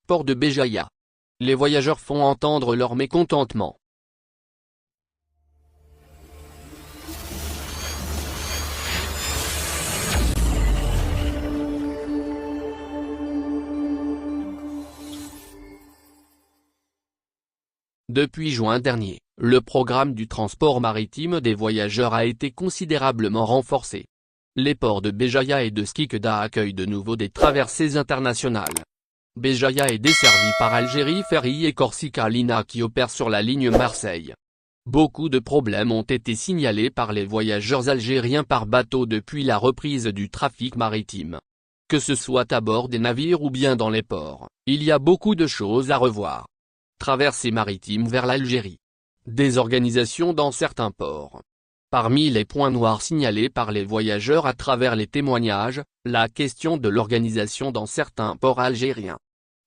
port de Béjaïa. Les voyageurs font entendre leur mécontentement. Depuis juin dernier, le programme du transport maritime des voyageurs a été considérablement renforcé. Les ports de Béjaïa et de Skikda accueillent de nouveau des traversées internationales. Béjaïa est desservie par Algérie Ferry et Corsica Lina qui opèrent sur la ligne Marseille. Beaucoup de problèmes ont été signalés par les voyageurs algériens par bateau depuis la reprise du trafic maritime. Que ce soit à bord des navires ou bien dans les ports, il y a beaucoup de choses à revoir. Traversée maritime vers l'Algérie. Désorganisation dans certains ports. Parmi les points noirs signalés par les voyageurs à travers les témoignages, la question de l'organisation dans certains ports algériens.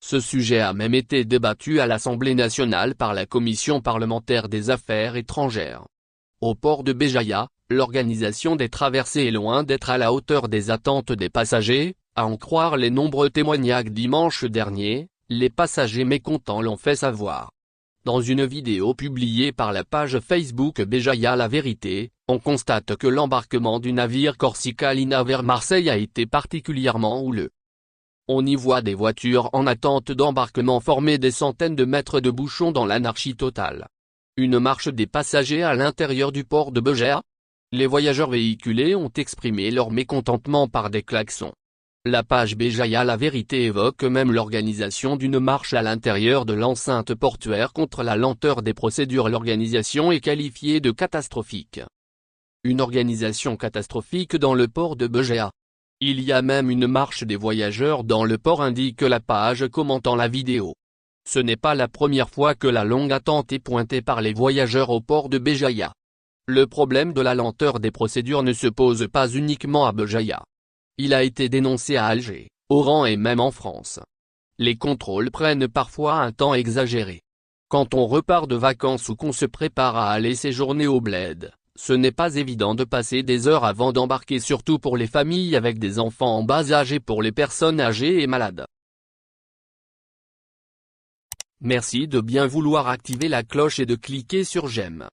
Ce sujet a même été débattu à l'Assemblée nationale par la Commission parlementaire des affaires étrangères. Au port de Béjaïa, l'organisation des traversées est loin d'être à la hauteur des attentes des passagers, à en croire les nombreux témoignages dimanche dernier, les passagers mécontents l'ont fait savoir. Dans une vidéo publiée par la page Facebook Béjaïa La Vérité, on constate que l'embarquement du navire Corsica Lina vers Marseille a été particulièrement houleux. On y voit des voitures en attente d'embarquement former des centaines de mètres de bouchons dans l'anarchie totale. Une marche des passagers à l'intérieur du port de Béjaïa. Les voyageurs véhiculés ont exprimé leur mécontentement par des klaxons. La page Béjaïa La Vérité évoque même l'organisation d'une marche à l'intérieur de l'enceinte portuaire contre la lenteur des procédures. L'organisation est qualifiée de catastrophique. Une organisation catastrophique dans le port de Béjaïa. Il y a même une marche des voyageurs dans le port, indique la page commentant la vidéo. Ce n'est pas la première fois que la longue attente est pointée par les voyageurs au port de Béjaïa. Le problème de la lenteur des procédures ne se pose pas uniquement à Béjaïa. Il a été dénoncé à Alger, Oran et même en France. Les contrôles prennent parfois un temps exagéré. Quand on repart de vacances ou qu'on se prépare à aller séjourner au bled, ce n'est pas évident de passer des heures avant d'embarquer, surtout pour les familles avec des enfants en bas âge et pour les personnes âgées et malades. Merci de bien vouloir activer la cloche et de cliquer sur j'aime.